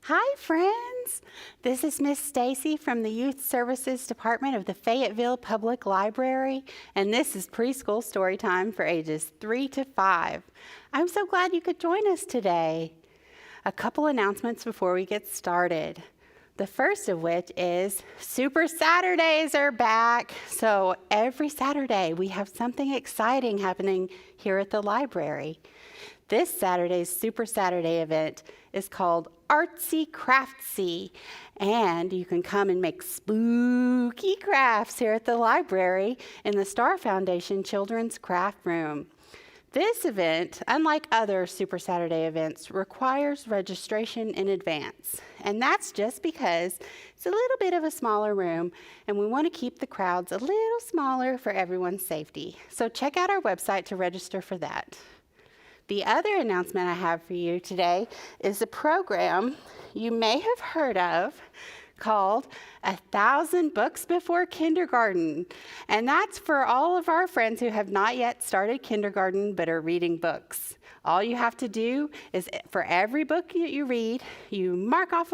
Hi, friends. This is Miss Stacy from the Youth Services Department of the Fayetteville Public Library, and this is Preschool Story Time for ages 3 to 5. I'm so glad you could join us today. A couple announcements before we get started. The first of which is Super Saturdays are back. So every Saturday we have something exciting happening here at the library. This Saturday's Super Saturday event is called Artsy Craftsy, and you can come and make spooky crafts here at the library in the Star Foundation Children's Craft Room. This event, unlike other Super Saturday events, requires registration in advance, and that's just because it's a little bit of a smaller room, and we want to keep the crowds a little smaller for everyone's safety. So check out our website to register for that. The other announcement I have for you today is a program you may have heard of called 1,000 Books Before Kindergarten. And that's for all of our friends who have not yet started kindergarten but are reading books. All you have to do is for every book that you read, you mark off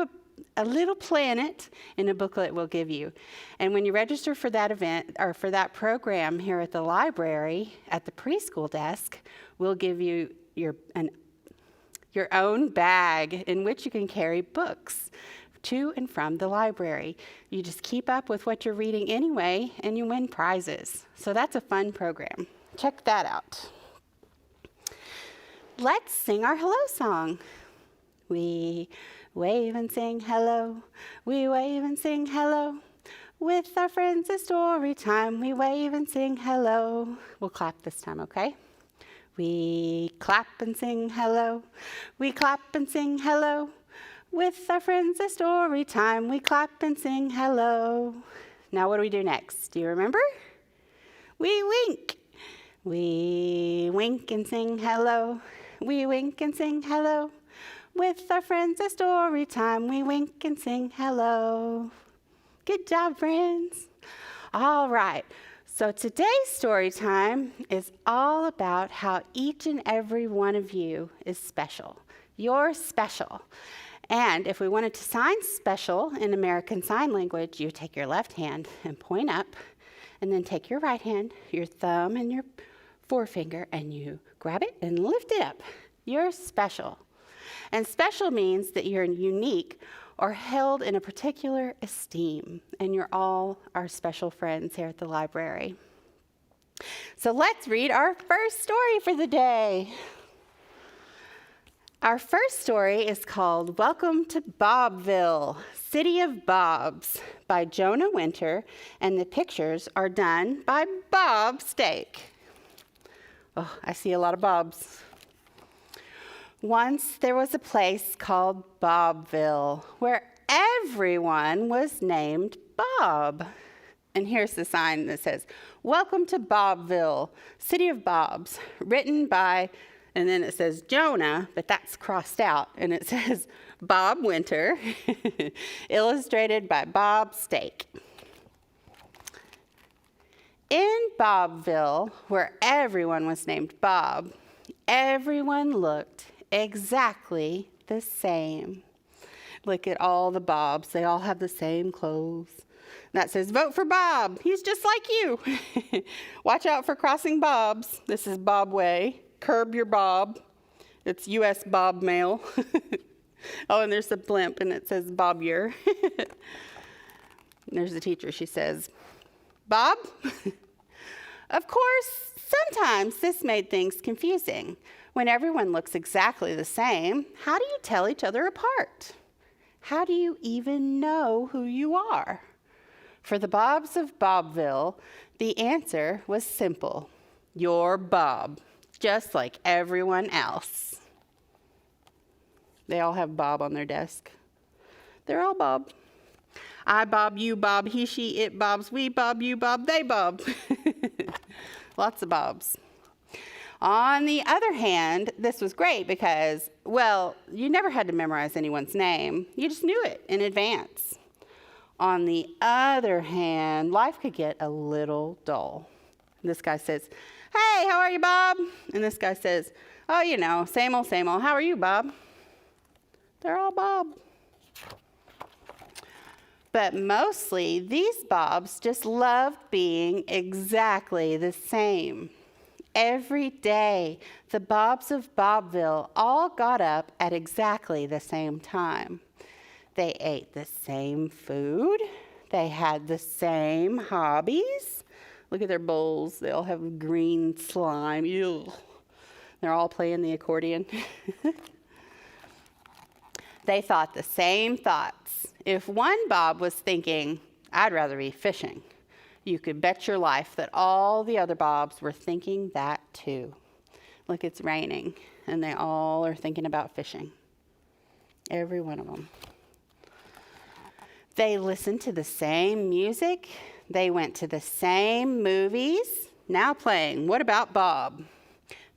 a little planet in a booklet we'll give you. And when you register for that event or for that program here at the library, at the preschool desk, we'll give you your own bag in which you can carry books to and from the library. You just keep up with what you're reading anyway, and you win prizes. So that's a fun program. Check that out. Let's sing our hello song. We wave and sing hello. We wave and sing hello. With our friends it's story time. We wave and sing hello. We'll clap this time, okay? We clap and sing hello. We clap and sing hello. With our friends it's story time. We clap and sing hello. Now what do we do next? Do you remember? We wink. We wink and sing hello. We wink and sing hello. With our friends it's story time. We wink and sing hello. Good job, friends. All right. So today's story time is all about how each and every one of you is special. You're special. And if we wanted to sign special in American Sign Language, you take your left hand and point up, and then take your right hand, your thumb and your forefinger, and you grab it and lift it up. You're special. And special means that you're unique or held in a particular esteem, and you're all our special friends here at the library. So let's read our first story for the day. Our first story is called Welcome to Bobville, City of Bobs by Jonah Winter, and the pictures are done by Bob Steak. Oh, I see a lot of Bobs. Once there was a place called Bobville where everyone was named Bob. And here's the sign that says, Welcome to Bobville, City of Bobs, written by, and then it says Jonah, but that's crossed out, and it says Bob Winter, illustrated by Bob Steak. In Bobville, where everyone was named Bob, everyone looked exactly the same. Look at all the Bobs. They all have the same clothes. That says, vote for Bob. He's just like you. Watch out for crossing Bobs. This is Bob Way. Curb your Bob. It's U.S. Bob mail. Oh, and there's a blimp, and it says Bob year. There's the teacher. She says, Bob? Of course, sometimes this made things confusing. When everyone looks exactly the same, how do you tell each other apart? How do you even know who you are? For the Bobs of Bobville, the answer was simple. You're Bob, just like everyone else. They all have Bob on their desk. They're all Bob. I Bob, you Bob, he, she, it Bobs, we Bob, you Bob, they Bob. Lots of Bobs. On the other hand, this was great because, well, you never had to memorize anyone's name. You just knew it in advance. On the other hand, life could get a little dull. This guy says, hey, how are you, Bob? And this guy says, oh, you know, same old, same old. How are you, Bob? They're all Bob. But mostly, these Bobs just loved being exactly the same. Every day, the Bobs of Bobville all got up at exactly the same time. They ate the same food. They had the same hobbies. Look at their bowls. They all have green slime. Ew. They're all playing the accordion. They thought the same thoughts. If one Bob was thinking, I'd rather be fishing, you could bet your life that all the other Bobs were thinking that too. Look, it's raining, and they all are thinking about fishing. Every one of them. They listened to the same music. They went to the same movies. Now playing What About Bob?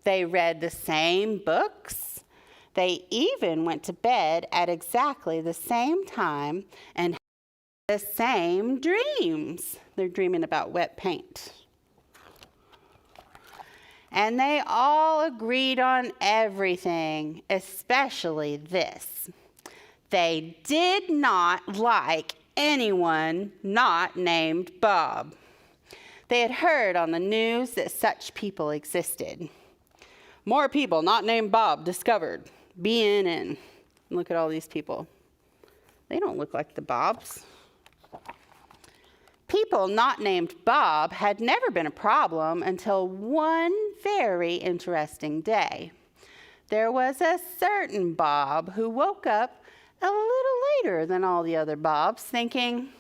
They read the same books. They even went to bed at exactly the same time and had the same dreams. They're dreaming about wet paint. And they all agreed on everything, especially this. They did not like anyone not named Bob. They had heard on the news that such people existed. More people not named Bob discovered. BNN. Look at all these people. They don't look like the Bobs. People not named Bob had never been a problem until one very interesting day. There was a certain Bob who woke up a little later than all the other Bobs, thinking,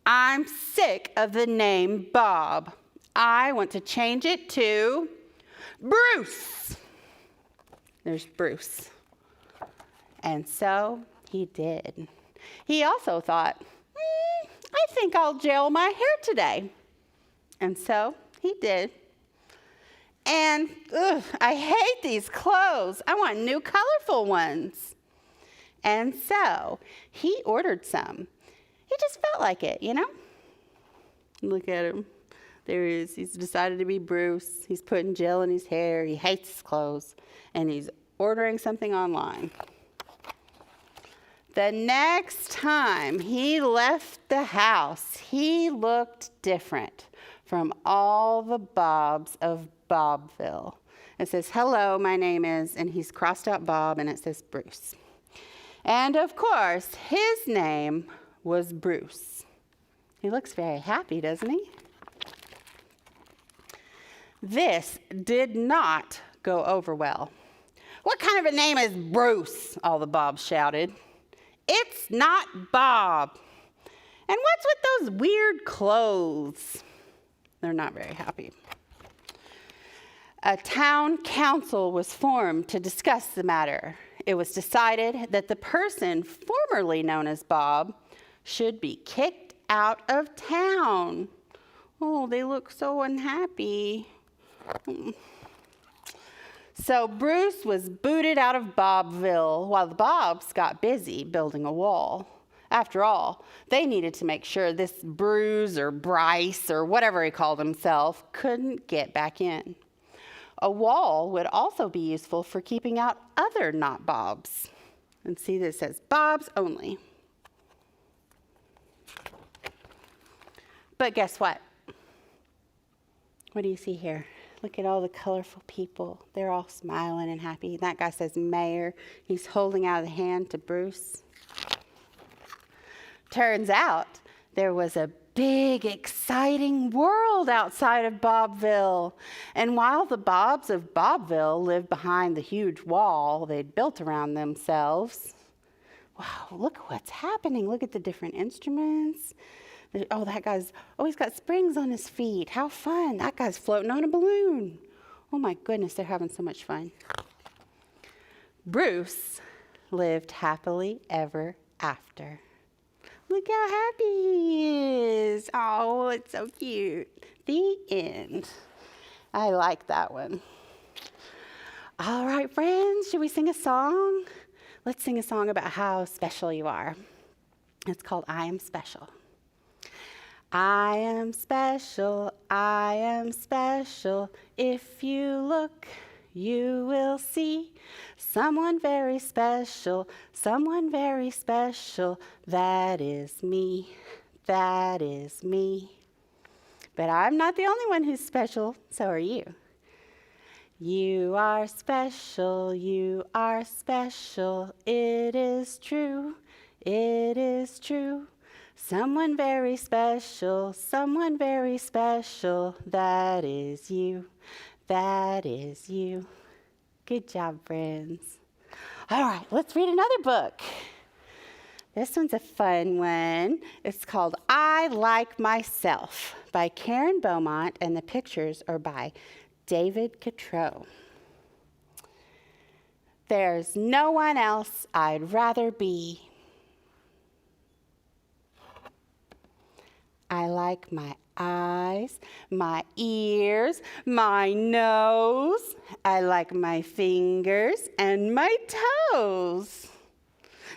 I'm sick of the name Bob. I want to change it to Bruce. There's Bruce. And so he did. He also thought, I think I'll gel my hair today. And so he did. And I hate these clothes. I want new colorful ones. And so he ordered some. He just felt like it, you know? Look at him. There he is. He's decided to be Bruce. He's putting gel in his hair. He hates his clothes. And he's ordering something online. The next time he left the house, he looked different from all the Bobs of Bobville. It says, hello, my name is, and he's crossed out Bob, and it says Bruce. And of course, his name was Bruce. He looks very happy, doesn't he? This did not go over well. What kind of a name is Bruce? All the Bobs shouted. It's not Bob. And what's with those weird clothes? They're not very happy. A town council was formed to discuss the matter. It was decided that the person formerly known as Bob should be kicked out of town. Oh, they look so unhappy. So Bruce was booted out of Bobville while the Bobs got busy building a wall. After all, they needed to make sure this Bruce or Bryce or whatever he called himself couldn't get back in. A wall would also be useful for keeping out other not Bobs. And see, this says Bobs only. But guess what? What do you see here? Look at all the colorful people. They're all smiling and happy. That guy says Mayor. He's holding out a hand to Bruce. Turns out there was a big, exciting world outside of Bobville. And while the Bobs of Bobville lived behind the huge wall they'd built around themselves, wow, look what's happening. Look at the different instruments. Oh, that guy's, he's got springs on his feet. How fun. That guy's floating on a balloon. Oh my goodness, they're having so much fun. Bruce lived happily ever after. Look how happy he is. Oh, it's so cute. The end. I like that one. All right, friends, should we sing a song? Let's sing a song about how special you are. It's called I Am Special. I am special, I am special. If you look, you will see someone very special, someone very special. That is me, that is me. But I'm not the only one who's special, so are you. You are special, you are special. It is true, it is true. Someone very special, someone very special. That is you, that is you. Good job, friends. All right, let's read another book. This one's a fun one. It's called I Like Myself by Karen Beaumont, and the pictures are by David Catrow. There's no one else I'd rather be. I like my eyes, my ears, my nose. I like my fingers and my toes.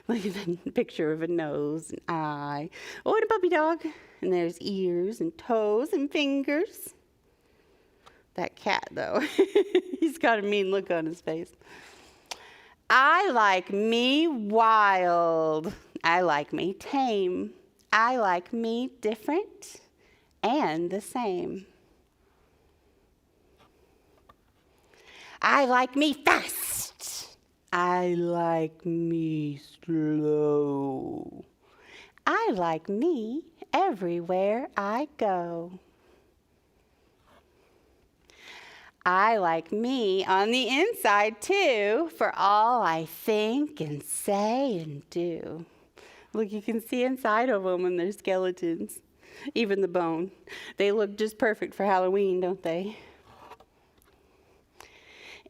Look at that picture of a nose, an eye. Oh, and a puppy dog. And there's ears and toes and fingers. That cat, though, he's got a mean look on his face. I like me wild. I like me tame. I like me different and the same. I like me fast. I like me slow. I like me everywhere I go. I like me on the inside too, for all I think and say and do. Look, you can see inside of them and they're skeletons, even the bone. They look just perfect for Halloween, don't they?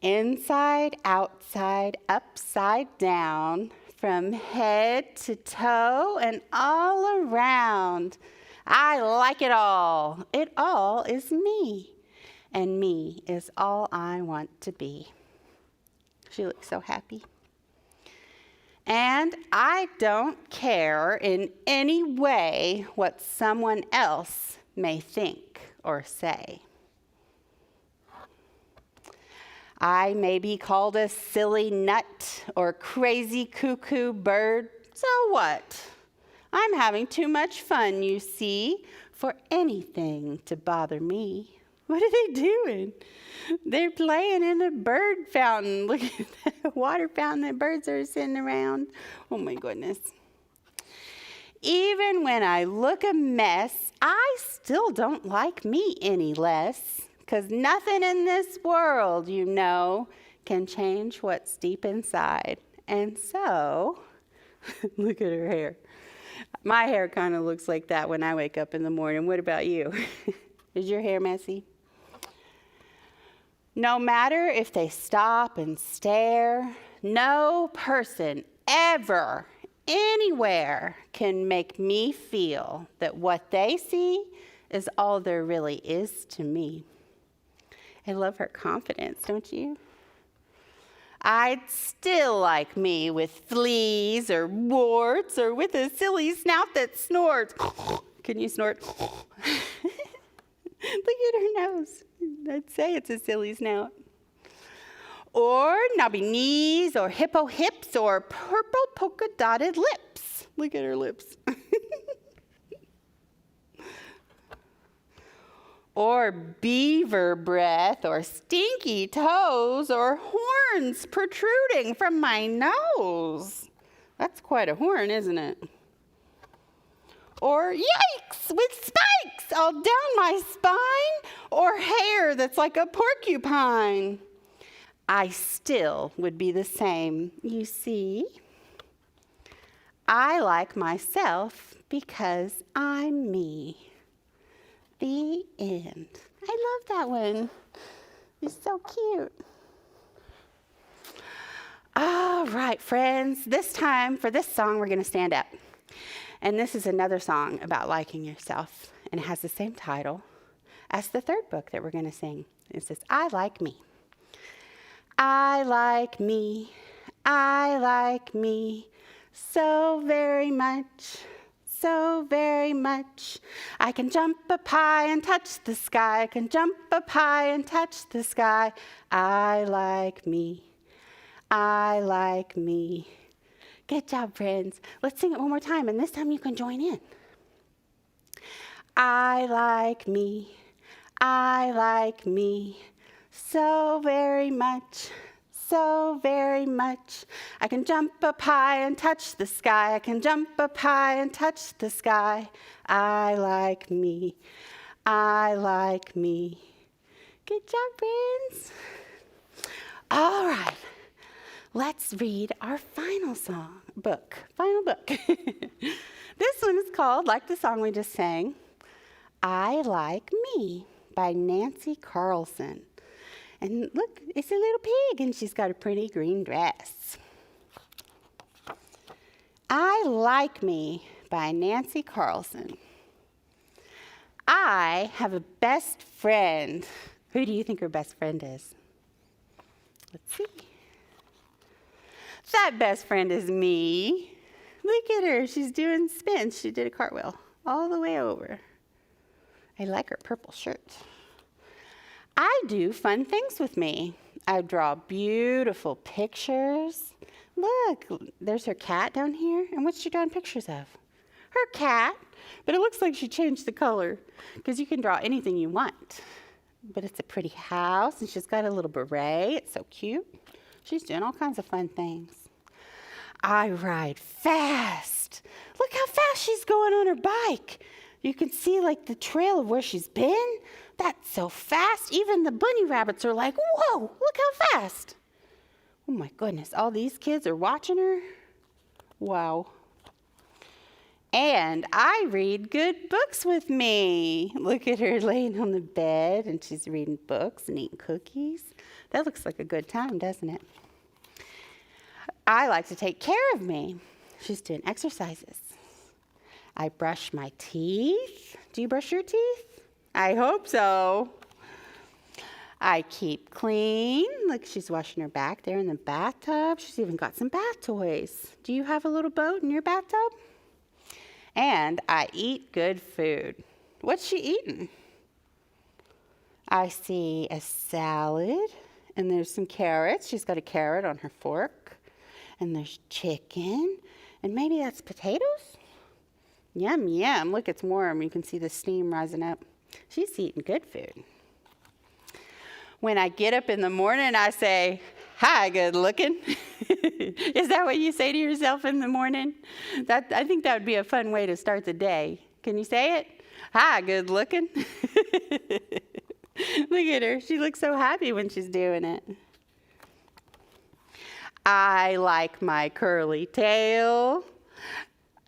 Inside, outside, upside down, from head to toe and all around. I like it all. It all is me. And me is all I want to be. She looks so happy. And I don't care in any way what someone else may think or say. I may be called a silly nut or crazy cuckoo bird. So what? I'm having too much fun, you see, for anything to bother me. What are they doing? They're playing in a bird fountain. Look at that water fountain that birds are sitting around. Oh my goodness. Even when I look a mess, I still don't like me any less. 'Cause nothing in this world, you know, can change what's deep inside. And so, look at her hair. My hair kind of looks like that when I wake up in the morning. What about you? Is your hair messy? No matter if they stop and stare, no person ever, anywhere can make me feel that what they see is all there really is to me. I love her confidence, don't you? I'd still like me with fleas or warts or with a silly snout that snorts. Can you snort? Look at her nose. I'd say it's a silly snout. Or knobby knees or hippo hips or purple polka dotted lips. Look at her lips. Or beaver breath, or stinky toes, or horns protruding from my nose. That's quite a horn, isn't it? Or yikes, with spikes all down my spine, or hair that's like a porcupine. I still would be the same, you see. I like myself because I'm me. The end. I love that one. It's so cute. All right, friends. This time, for this song, we're going to stand up. And this is another song about liking yourself. And it has the same title as the third book that we're going to sing. It says, I like me. I like me. I like me so very much. so very much. I can jump up high and touch the sky. I can jump up high and touch the sky. I like me. I like me. Good job, friends. Let's sing it one more time, and this time you can join in. I like me. I like me so very much. So very much. I can jump up high and touch the sky. I can jump up high and touch the sky. I like me. I like me. Good job, friends. All right. Let's read our final book. This one is called, like the song we just sang, I Like Me by Nancy Carlson. And look, it's a little pig, and she's got a pretty green dress. I Like Me by Nancy Carlson. I have a best friend. Who do you think her best friend is? Let's see. That best friend is me. Look at her. She's doing spins. She did a cartwheel all the way over. I like her purple shirt. I do fun things with me. I draw beautiful pictures. Look, there's her cat down here. And what's she drawing pictures of? Her cat. But it looks like she changed the color because you can draw anything you want. But it's a pretty house, and she's got a little beret. It's so cute. She's doing all kinds of fun things. I ride fast. Look how fast she's going on her bike. You can see like the trail of where she's been. That's so fast. Even the bunny rabbits are like, whoa, look how fast. Oh my goodness, all these kids are watching her. Wow. And I read good books with me. Look at her laying on the bed, and she's reading books and eating cookies. That looks like a good time, doesn't it? I like to take care of me. She's doing exercises. I brush my teeth. Do you brush your teeth? I hope so. I keep clean. Look, she's washing her back there in the bathtub. She's even got some bath toys. Do you have a little boat in your bathtub? And I eat good food. What's she eating? I see a salad, and there's some carrots. She's got a carrot on her fork. And there's chicken, and maybe that's potatoes? Yum, yum. Look, it's warm. You can see the steam rising up. She's eating good food. When I get up in the morning, I say, hi, good looking. Is that what you say to yourself in the morning? I think that would be a fun way to start the day. Can you say it? Hi, good looking. Look at her. She looks so happy when she's doing it. I like my curly tail,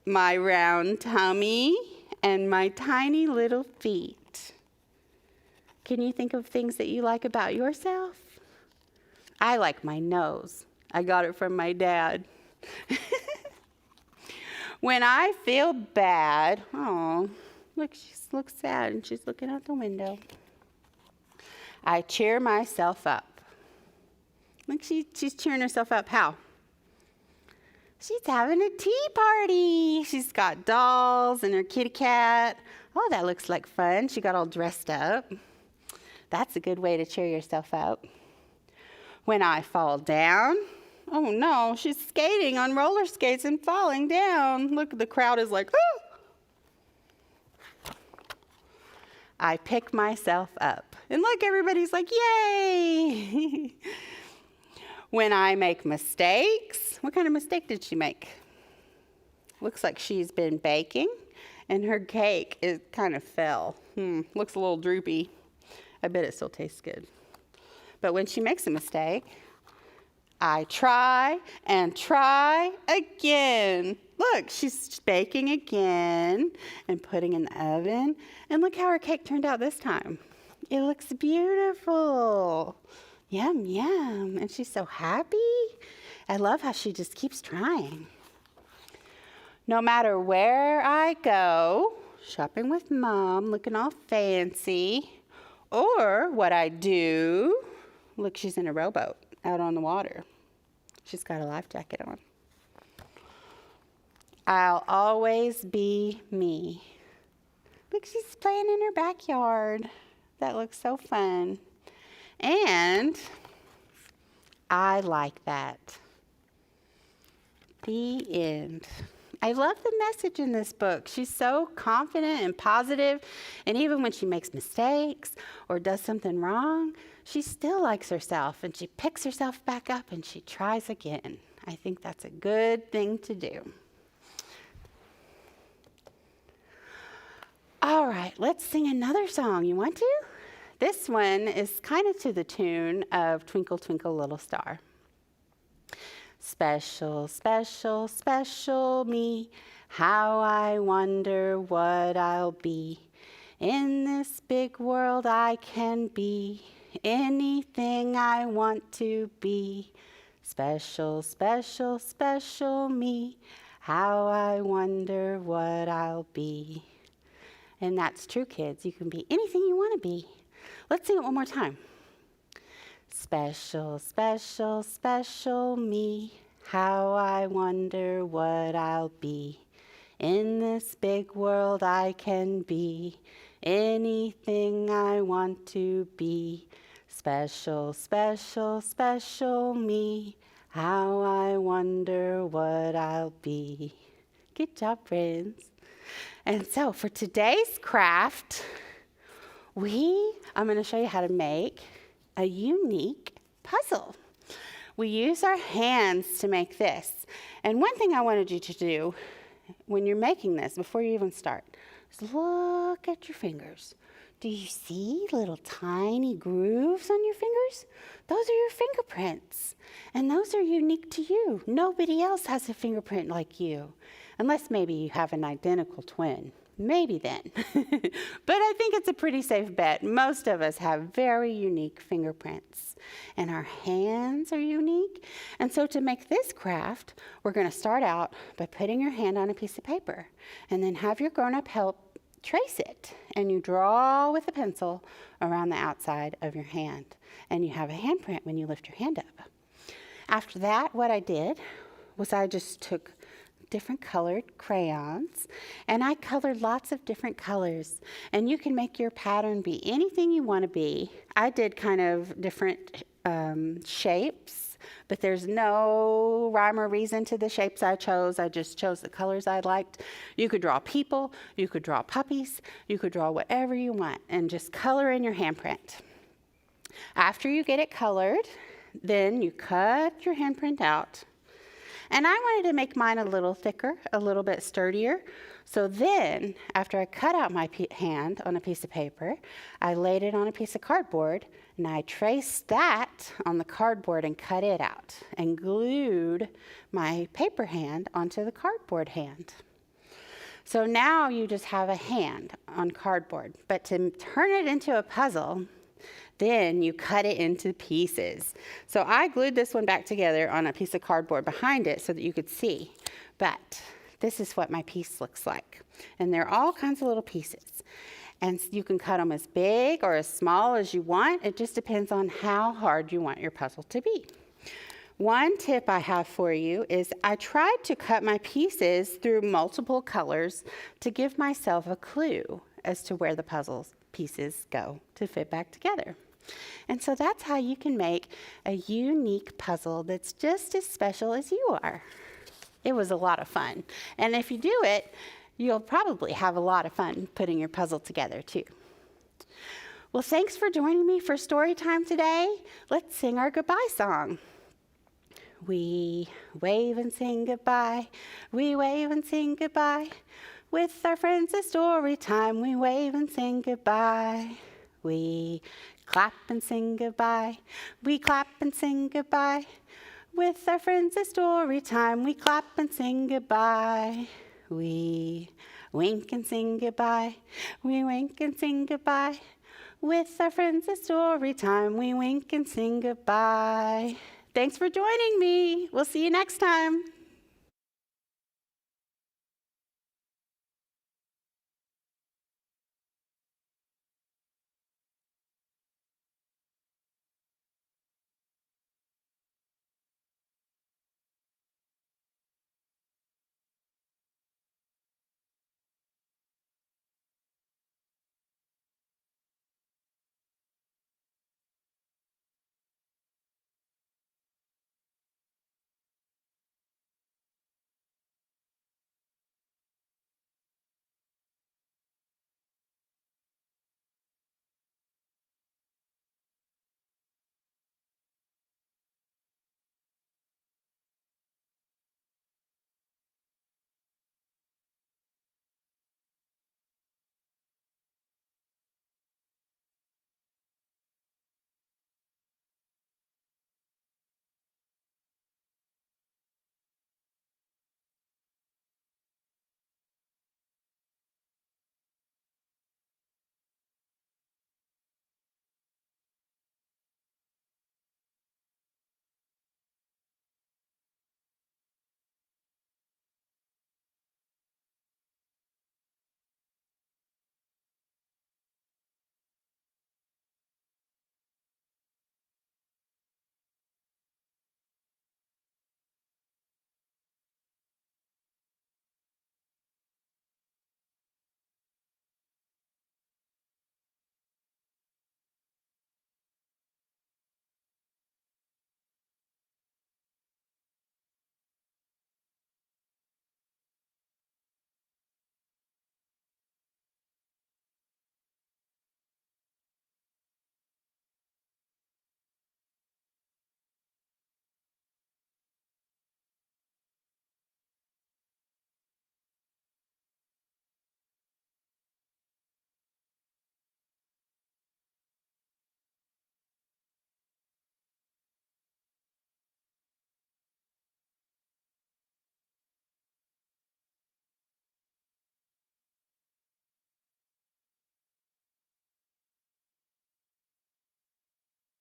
my round tummy, and my tiny little feet. Can you think of things that you like about yourself? I like my nose. I got it from my dad. When I feel bad, oh, look, she looks sad and she's looking out the window. I cheer myself up. Look, she's cheering herself up. How? She's having a tea party. She's got dolls and her kitty cat. Oh, that looks like fun. She got all dressed up. That's a good way to cheer yourself up. When I fall down, oh no, she's skating on roller skates and falling down. Look, the crowd is like, oh! I pick myself up. And look, everybody's like, yay! When I make mistakes, what kind of mistake did she make? Looks like she's been baking, and her cake kind of fell. Looks a little droopy. I bet it still tastes good. But when she makes a mistake, I try and try again. Look, she's baking again and putting in the oven. And look how her cake turned out this time. It looks beautiful. Yum, yum. And she's so happy. I love how she just keeps trying. No matter where I go, shopping with Mom, looking all fancy, or what I do, look, she's in a rowboat out on the water. She's got a life jacket on. I'll always be me. Look, she's playing in her backyard. That looks so fun. And I like that. The end. I love the message in this book. She's so confident and positive, and even when she makes mistakes or does something wrong, she still likes herself, and she picks herself back up and she tries again. I think that's a good thing to do. All right, let's sing another song. You want to? This one is kind of to the tune of Twinkle, Twinkle, Little Star. Special, special, special me, how I wonder what I'll be. In this big world I can be anything I want to be. Special, special, special me, how I wonder what I'll be. And that's true, kids. You can be anything you want to be. Let's sing it one more time. Special, special, special me, how I wonder what I'll be. In this big world I can be anything I want to be. Special, special, special me, how I wonder what I'll be. Good job, friends. And so for today's craft, I'm going to show you how to make a unique puzzle. We use our hands to make this. And one thing I wanted you to do when you're making this, before you even start, is look at your fingers. Do you see little tiny grooves on your fingers? Those are your fingerprints. And those are unique to you. Nobody else has a fingerprint like you. Unless maybe you have an identical twin. Maybe then. But I think it's a pretty safe bet. Most of us have very unique fingerprints. And our hands are unique. And so to make this craft, we're going to start out by putting your hand on a piece of paper. And then have your grown-up help trace it. And you draw with a pencil around the outside of your hand. And you have a handprint when you lift your hand up. After that, what I did was I just took different colored crayons, and I colored lots of different colors. And you can make your pattern be anything you want to be. I did kind of different shapes, but there's no rhyme or reason to the shapes I chose. I just chose the colors I liked. You could draw people, you could draw puppies, you could draw whatever you want, and just color in your handprint. After you get it colored, then you cut your handprint out. And I wanted to make mine a little thicker, a little bit sturdier. So then, after I cut out my hand on a piece of paper, I laid it on a piece of cardboard, and I traced that on the cardboard and cut it out, and glued my paper hand onto the cardboard hand. So now you just have a hand on cardboard. But to turn it into a puzzle, then you cut it into pieces. So I glued this one back together on a piece of cardboard behind it so that you could see. But this is what my piece looks like. And they're all kinds of little pieces. And you can cut them as big or as small as you want. It just depends on how hard you want your puzzle to be. One tip I have for you is I tried to cut my pieces through multiple colors to give myself a clue as to where the puzzle pieces go to fit back together. And so that's how you can make a unique puzzle that's just as special as you are. It was a lot of fun. And if you do it, you'll probably have a lot of fun putting your puzzle together too. Well, thanks for joining me for story time today. Let's sing our goodbye song. We wave and sing goodbye. We wave and sing goodbye. With our friends at story time, we wave and sing goodbye. We clap and sing goodbye. We clap and sing goodbye. With our friends at story time, we clap and sing goodbye. We wink and sing goodbye. We wink and sing goodbye. With our friends at story time, we wink and sing goodbye. Thanks for joining me. We'll see you next time.